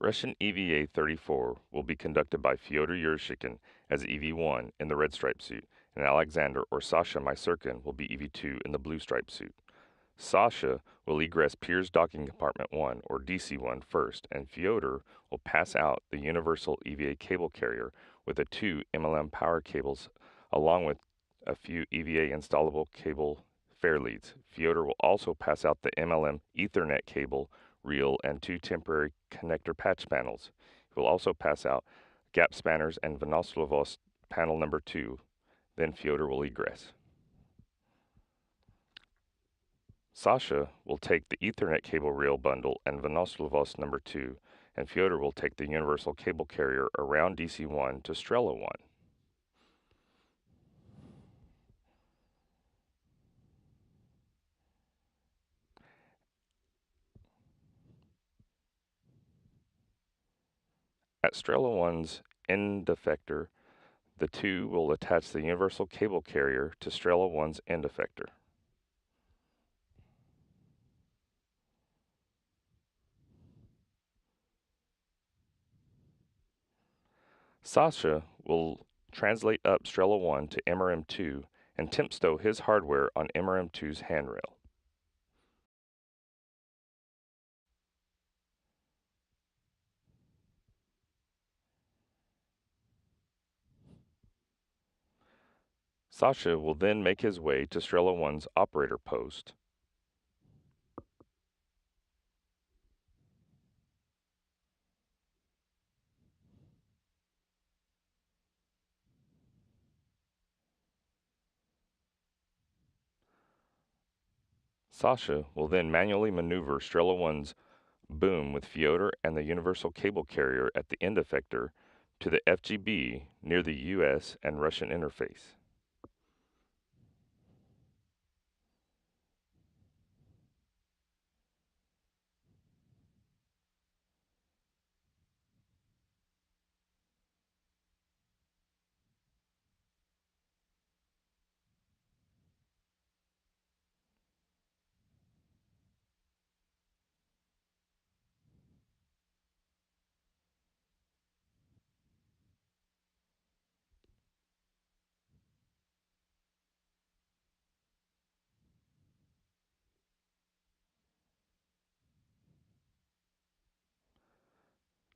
Russian EVA 34 will be conducted by Fyodor Yurshikin as EV1 in the red stripe suit, and Alexander or Sasha Mysurkin will be EV2 in the blue stripe suit. Sasha will egress Piers Docking Compartment 1 or DC1 first, and Fyodor will pass out the universal EVA cable carrier with the 2 MLM power cables along with a few EVA installable cable fair leads. Fyodor will also pass out the MLM Ethernet cable reel and 2 temporary connector patch panels. He will also pass out gap spanners and Vanoslavos panel number 2. Then Fyodor will egress. Sasha will take the Ethernet cable reel bundle and Vanoslavos number 2, and Fyodor will take the universal cable carrier around DC1 to Strela 1. At Strela 1's end effector, the 2 will attach the universal cable carrier to Strela 1's end effector. Sasha will translate up Strela 1 to MRM2 and temp stow his hardware on MRM2's handrail. Sasha will then make his way to Strela 1's operator post. Sasha will then manually maneuver Strela 1's boom with Fyodor and the universal cable carrier at the end effector to the FGB near the US and Russian interface.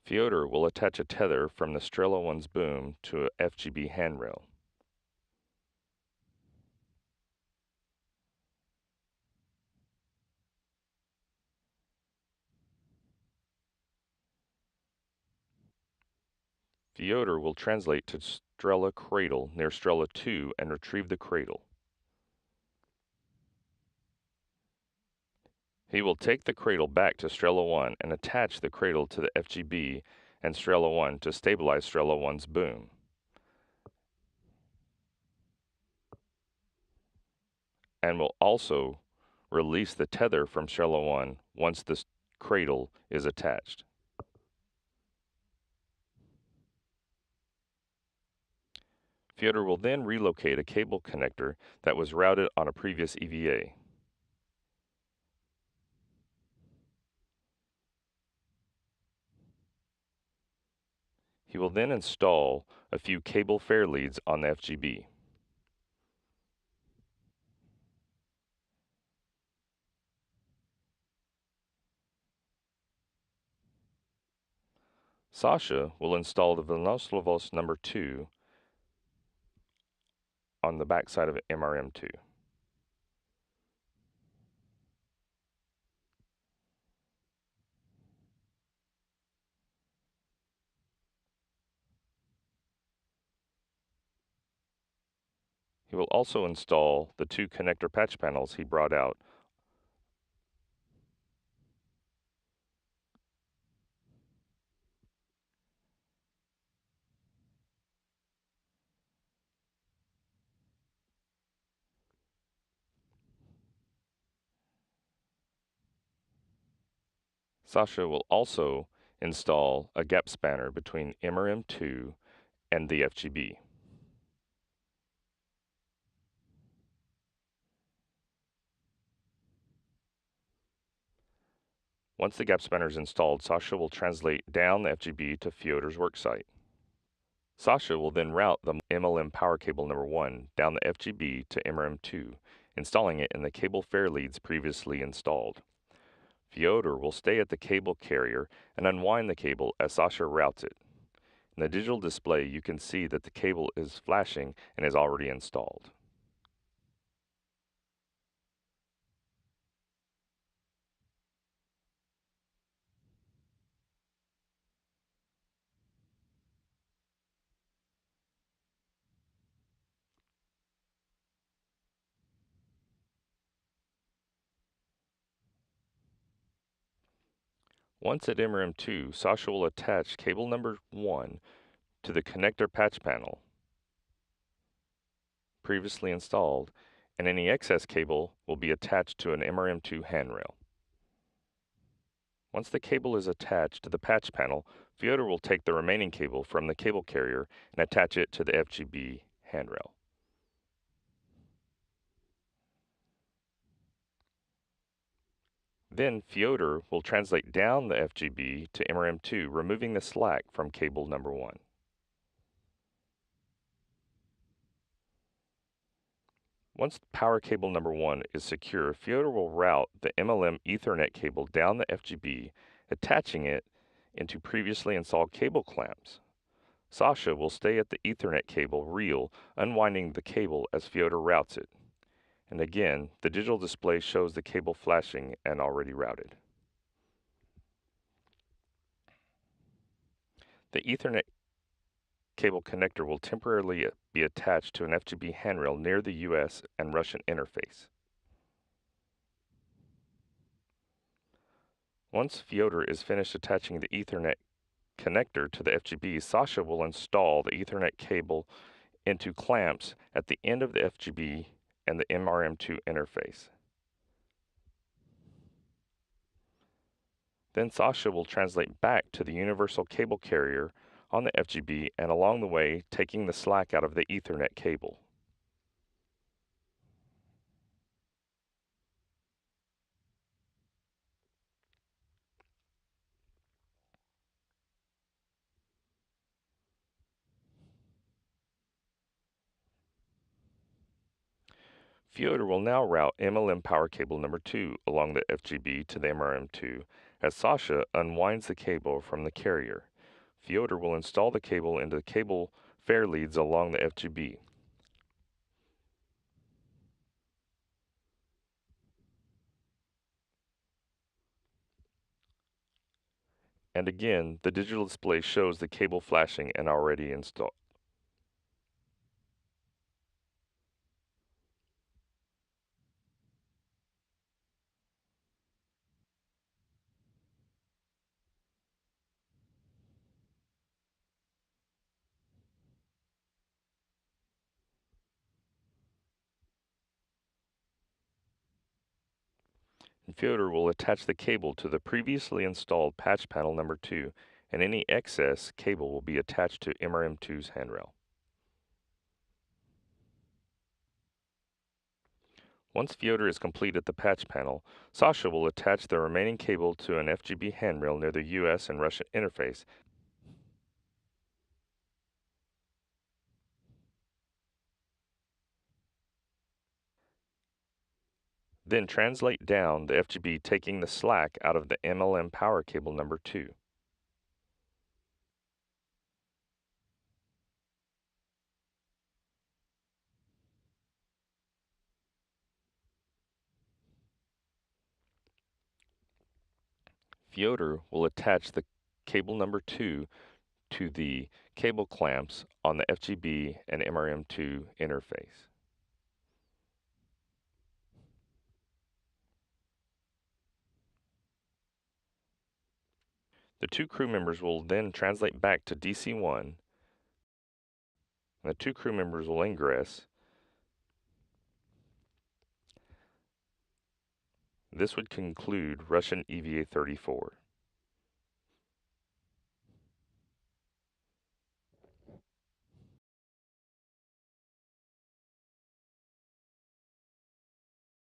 Fyodor will attach a tether from the Strela 1's boom to a FGB handrail. Fyodor will translate to Strela cradle near Strela 2 and retrieve the cradle. He will take the cradle back to Strela 1 and attach the cradle to the FGB and Strela 1 to stabilize Strela 1's boom. And will also release the tether from Strela 1 once the cradle is attached. Fyodor will then relocate a cable connector that was routed on a previous EVA. He will then install a few cable fair leads on the FGB. Sasha will install the Vanoslavos number 2 on the backside of MRM2. He will also install the 2 connector patch panels he brought out. Sasha will also install a gap spanner between MRM2 and the FGB. Once the gap spanner is installed, Sasha will translate down the FGB to Fyodor's worksite. Sasha will then route the MLM power cable number 1 down the FGB to MRM2, installing it in the cable fair leads previously installed. Fyodor will stay at the cable carrier and unwind the cable as Sasha routes it. In the digital display, you can see that the cable is flashing and is already installed. Once at MRM2, Sasha will attach cable number 1 to the connector patch panel previously installed, and any excess cable will be attached to an MRM2 handrail. Once the cable is attached to the patch panel, Fyodor will take the remaining cable from the cable carrier and attach it to the FGB handrail. Then Fyodor will translate down the FGB to MRM2, removing the slack from cable number 1. Once power cable number 1 is secure, Fyodor will route the MLM Ethernet cable down the FGB, attaching it into previously installed cable clamps. Sasha will stay at the Ethernet cable reel, unwinding the cable as Fyodor routes it. And again, the digital display shows the cable flashing and already routed. The Ethernet cable connector will temporarily be attached to an FGB handrail near the US and Russian interface. Once Fyodor is finished attaching the Ethernet connector to the FGB, Sasha will install the Ethernet cable into clamps at the end of the FGB and the MRM2 interface. Then Sasha will translate back to the universal cable carrier on the FGB and along the way taking the slack out of the Ethernet cable. Fyodor will now route MLM power cable number 2 along the FGB to the MRM2 as Sasha unwinds the cable from the carrier. Fyodor will install the cable into the cable fair leads along the FGB. And again, the digital display shows the cable flashing and already installed. And Fyodor will attach the cable to the previously installed patch panel number 2, and any excess cable will be attached to MRM2's handrail. Once Fyodor is complete at the patch panel, Sasha will attach the remaining cable to an FGB handrail near the US and Russian interface. Then translate down the FGB, taking the slack out of the MLM power cable number 2. Fyodor will attach the cable number 2 to the cable clamps on the FGB and MRM2 interface. The 2 crew members will then translate back to DC1, and the 2 crew members will ingress. This would conclude Russian EVA 34.